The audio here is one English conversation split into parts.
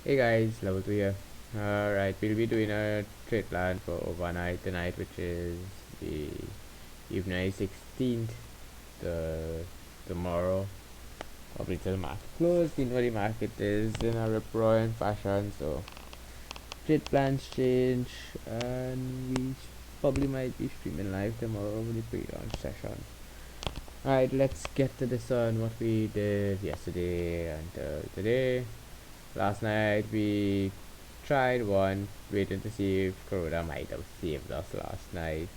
Hey guys, level 2 here. Alright, we'll be doing a trade plan for overnight tonight, which is the evening 16th, the tomorrow. Probably till market close. You know the market is in a rip roaring fashion, so trade plans change, and we probably might be streaming live tomorrow with the pre-launch session. Alright, let's get to this on what we did yesterday and today. Last night we tried one, waiting to see if Corona might have saved us last night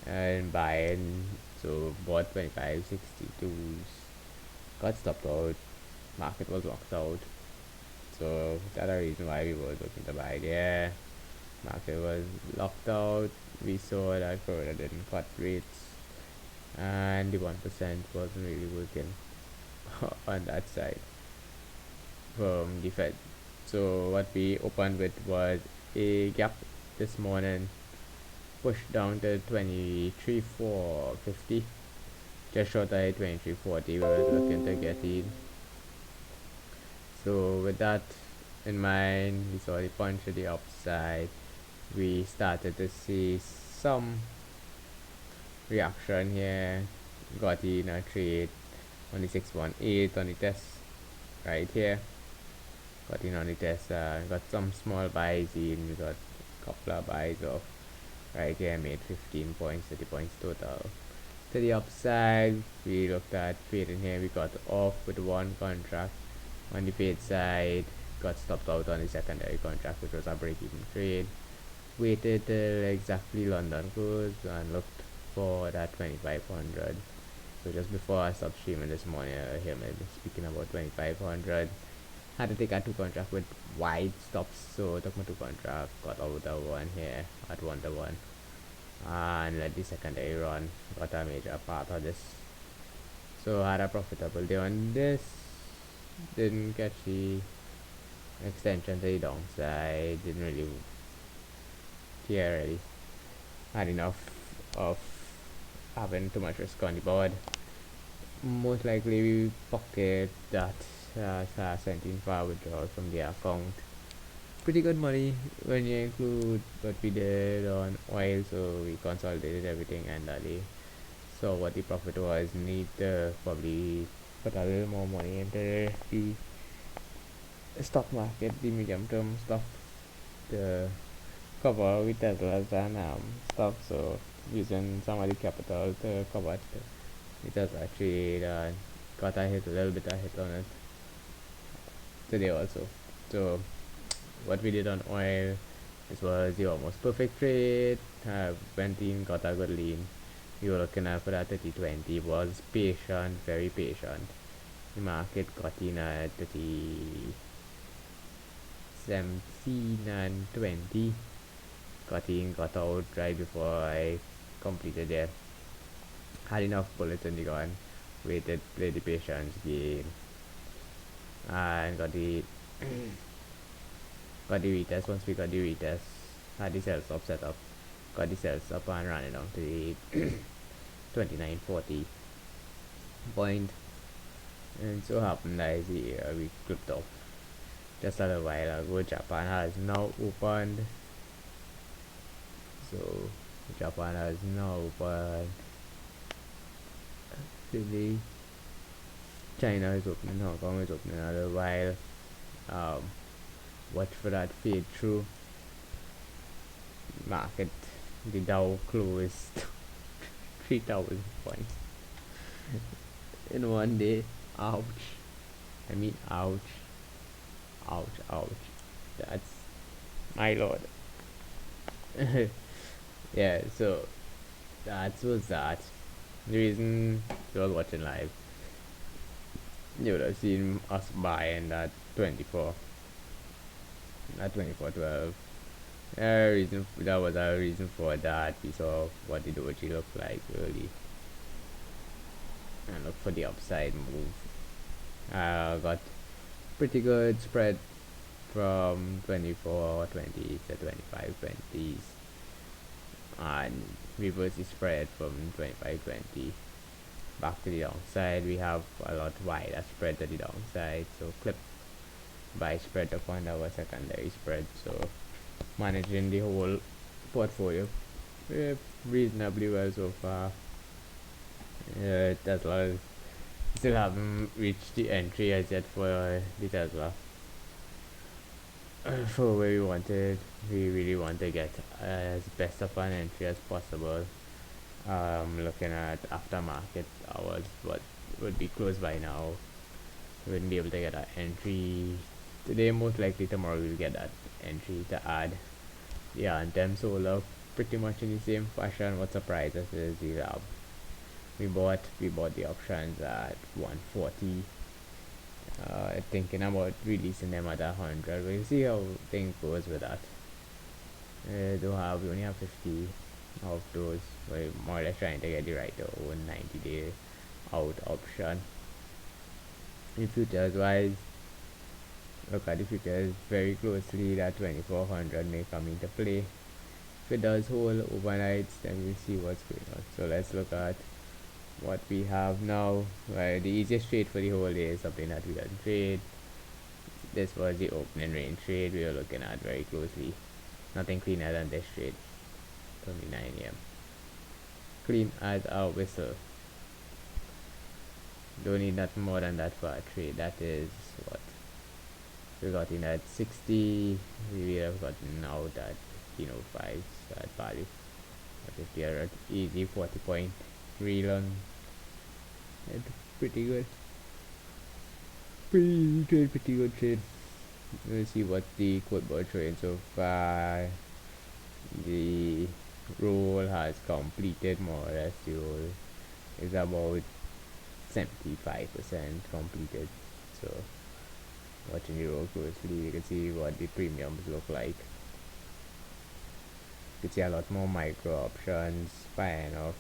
and buying. So bought 25.62s, got stopped out, market was locked out. So that's the reason why we were looking to buy there. Market was locked out. We saw that Corona didn't cut rates and the 1% wasn't really working on that side from the Fed. So what we opened with was a gap this morning, pushed down to 23,450, just short of 2340. We were looking to get in. So with that in mind, we saw the punch to the upside. We started to see some reaction here. Got in a trade on the 618 on the test right here. Got in on the test, got some small buys in. We got a couple of buys off right here, made 15 points, 30 points total. To the upside, we looked at fading here. We got off with one contract on the fade side, got stopped out on the secondary contract, which was a break-even trade. Waited till exactly London closed and looked for that 2500. So just before I stopped streaming this morning, I hear me speaking about 2500. Had to take a two contract with wide stops, so I took my two contract, got out of one here at 1 to 1, and let the secondary run, got a major part of this. So I had a profitable day on this, didn't catch the extension to the downside, didn't really care really. Had enough of having too much risk on the board. Most likely we pocket that 17 for withdrawal from the account. Pretty good money when you include what we did on oil, so we consolidated everything and saw what the profit was. Need to probably put a little more money into the stock market, the medium term stuff, to cover with Teslas and stuff. So using some of the capital to cover the Tesla trade, and got a little bit of hit on it today also. So what we did on oil, this was the almost perfect trade. Went in, got a good lean. We were looking at for that 30-20. Was patient, very patient. The market got in at 17 and 20. Got in, got out right before I completed there. Had enough bullets in the gun. Waited, played the patience game, and got the retest. Once we got the retest, had the sell stop set up, got the sell stop and ran it down to the 2940 point. And so happened that we clipped off just a little while ago. Japan has now opened. So Japan has now opened. Really, China is opening, Hong Kong is opening a little while. Watch for that fade through. Market, the Dow closed 3,000 points in one day. Ouch. I mean, ouch. Ouch, ouch. That's my lord. Yeah, so that was that. The reason you was watching live, you would have seen us buying that 2412. That was a reason for that. We saw what the doji looked like early and look for the upside move. Got pretty good spread from 2420 to 2520s, and reverse the spread from 2520 back to the downside. We have a lot wider spread to the downside, so clip buy spread upon our secondary spread. So managing the whole portfolio reasonably well so far. Tesla still haven't reached the entry as yet for the Tesla. For where we really want to get as best of an entry as possible. Looking at aftermarket hours, what would be close by now. Wouldn't be able to get that entry today. Most likely tomorrow we'll get that entry to add. Yeah, and them solar pretty much in the same fashion. What surprises us is the we bought the options at 140. Thinking about releasing them at 100. We'll see how things goes with that. We only have 50 of those. We're more or less trying to get the right to own 90-day out option. In futures wise, look at the futures very closely. That 2400 may come into play. If it does hold overnight, then we'll see what's going on. So let's look at what we have now. The easiest trade for the whole day is something that we can trade. This was the opening range trade we were looking at very closely. Nothing cleaner than this trade. Only 9 a.m. Clean as a whistle. Don't need nothing more than that for a trade. That is what we got in at 60. We have gotten out at 1505 at value. But if we are at easy 40 point rerun, it's pretty good. Pretty good trade. We'll see what the quote board showing so far. The roll has completed more or less. The roll is about 75% completed. So watching the roll closely, you can see what the premiums look like. You can see a lot more micro options firing off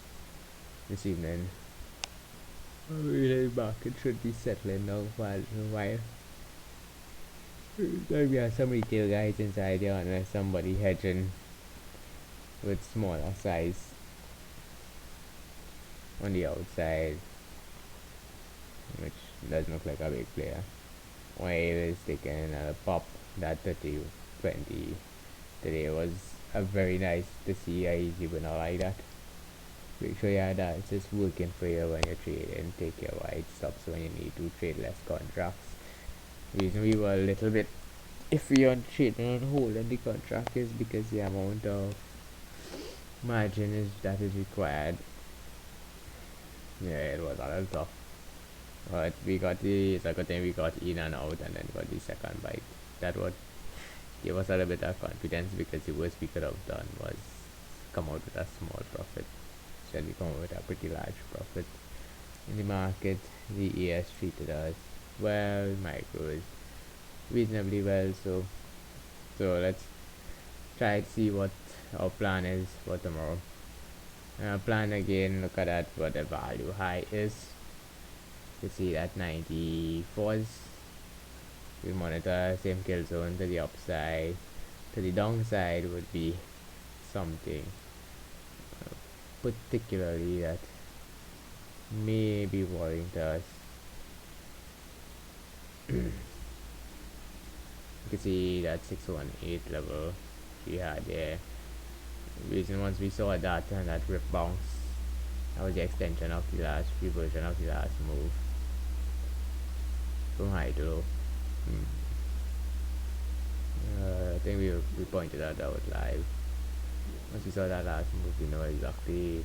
this evening. The market should be settling down for a while. There we have some retail guys inside here unless somebody hedging with smaller size on the outside, which doesn't look like a big player. Wave is taking another pop. That 30-20 today was a very nice to see a easy winner like that. Make sure that's just working for you when you're trading. Take your wide stops when you need to trade less contracts. The reason we were a little bit iffy on trading on holding the contract is because the amount of margin that is required. Yeah, it was a little tough. But we got the second time we got in and out and then got the second bite. That would give us a little bit of confidence because the worst we could have done was come out with a small profit. So we come out with a pretty large profit. In the market, the ES treated us well, micros reasonably well, so let's try to see what our plan is for tomorrow. Plan again, look at that what the value high is. You see that 94s. We monitor same kill zone to the upside. To the downside would be something particularly that may be worrying to us. You can see that 618 level we had there. Reason once we saw that and that rip bounce, that was the extension of the last reversion of the last move from high to low. I think we pointed that out live. Once we saw that last move, we know exactly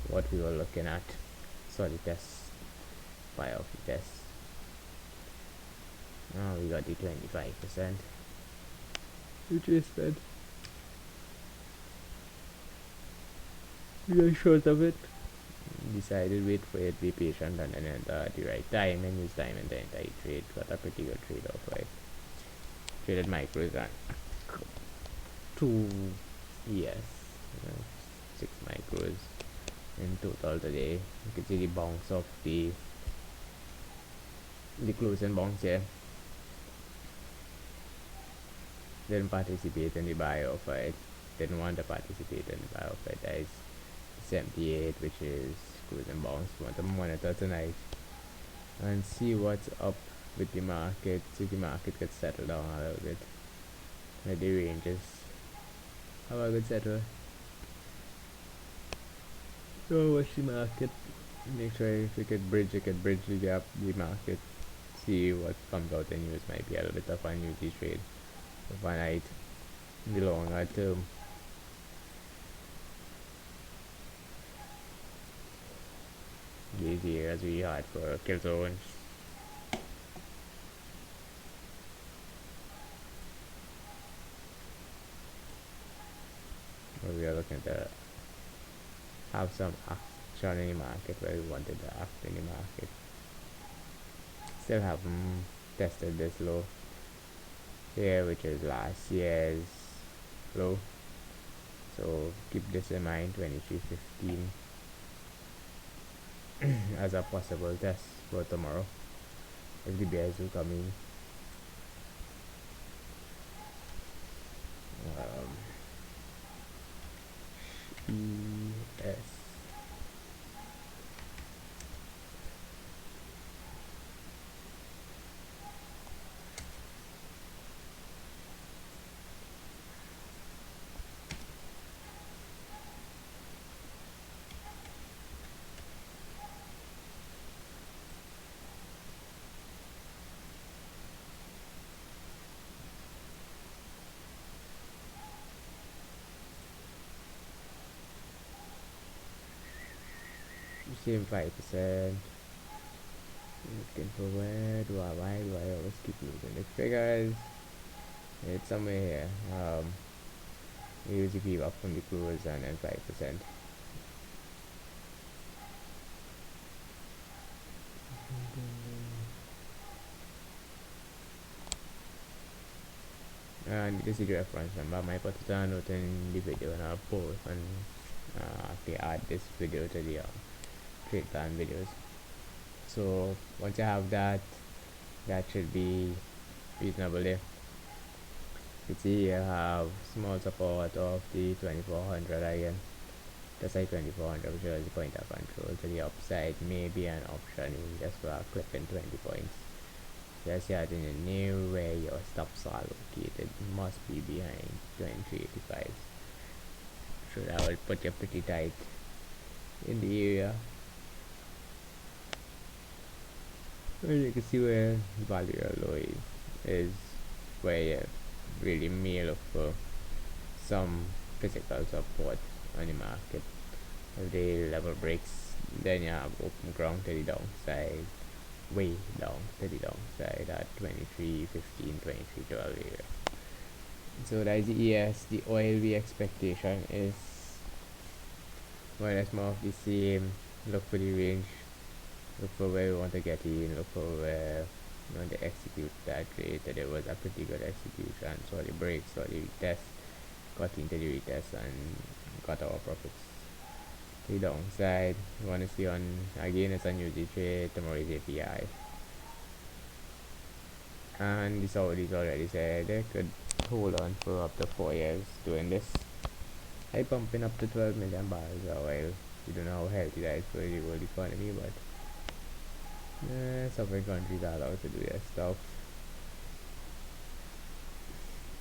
what we were looking at. Saw the test, fire off the test. Now we got the 25%, which is good. We are short of it. Decided wait for it, be patient, and then at the right time and use time and the entire trade. Got a pretty good trade off, right? Traded micros and 2 yes, 6 micros in total today. You can see the bounce of the closing bounce here. Didn't participate in the buy of it. Didn't want to participate in the buy of it. That is 78, which is closing bounce. Want to monitor tonight and see what's up with the market, see the market gets settled down a little bit. Let the ranges have a good settle. So watch the market. Make sure if you could bridge the gap, the market. See what comes out in news. Might be a little bit of a newsy trade overnight in the longer term. These areas really hard for kill zones. But we are looking to have some action in the market where we wanted to act in the market. Still haven't tested this low here, which is last year's low. So keep this in mind, 23.15 as a possible test for tomorrow if the bears will come in. ES same 5%. Looking for why do I always keep losing the figures? It's somewhere here. We usually keep up from the close and then 5%. And this is the reference number. I might put it on note in the video and I'll post and add this video to the trade plan videos. So once you have that, that should be reasonable there. You see you have small support of the 2400 again. That's like 2400, which is the point of control to the upside. Maybe an option just for a clip in 20 points. Just yet in the new where your stops are located must be behind 2385. So that will put you pretty tight in the area. And you can see where value low is where you really may look for some physical support on the market. If the level breaks, then you have open ground to the downside, way down to the downside at 23.15, 23.12 area. So that's the ES. The OLV expectation is more or less more of the same. Look for the range, look for where we want to get in, look for where we want to execute that trade. So there was a pretty good execution. So the break, so the retest, got into the retest and got our profits. The downside, you want to see on again it's a new trade, tomorrow's API. And the Saudis already said they could hold on for up to 4 years doing this. I pumping up to 12 million barrels a while. We don't know how healthy that is for the world economy, but sovereign countries are allowed to do their stuff.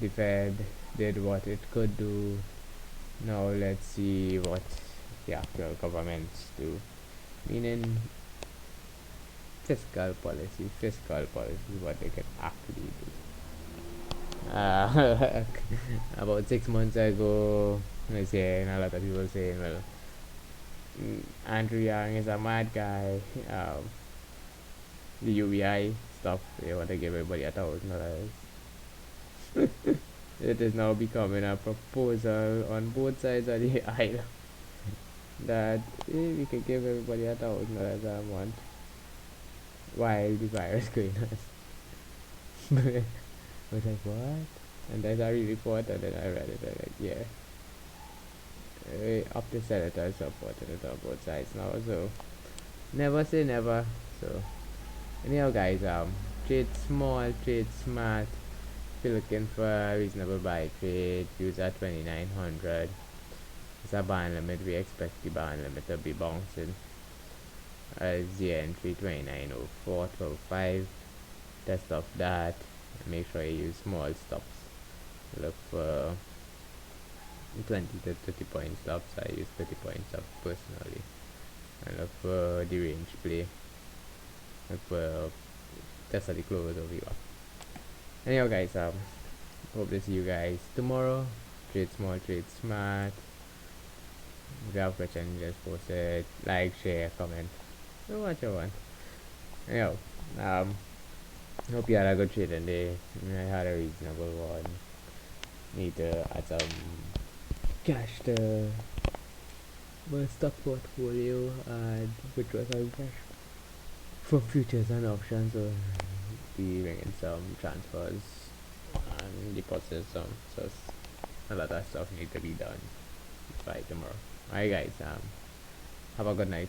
The Fed did what it could do. Now let's see what the actual governments do. Meaning fiscal policy is what they can actually do. About 6 months ago, I say, and a lot of people saying, well, Andrew Yang is a mad guy. The UBI stuff, they want to give everybody $1,000. It is now becoming a proposal on both sides of the aisle that we could give everybody $1,000 a month while the virus going on. I was like, what? And then I report and then I read it and like, yeah. Up to senators supporting it on both sides now, so never say never. So anyhow guys, trade small, trade smart. If you're looking for a reasonable buy trade, use at 2900. It's a band limit. We expect the band limit to be bouncing as the entry 2904, 12.5. test of that. Make sure you use small stops. Look for 20 to 30 point stops. I use 30 point stops personally. And look for the range play. Look for test of the close over here. Anyhow guys, hope to see you guys tomorrow. Trade small, trade smart. If you have a question, just post it. Like, share, comment. Do what you want. Anyhow, hope you had a good trading day. I had a reasonable one. Need to add some cash to my stock portfolio and withdraw some cash from futures and options. So be making some transfers and deposits. So a lot of stuff need to be done by tomorrow. Alright guys, have a good night.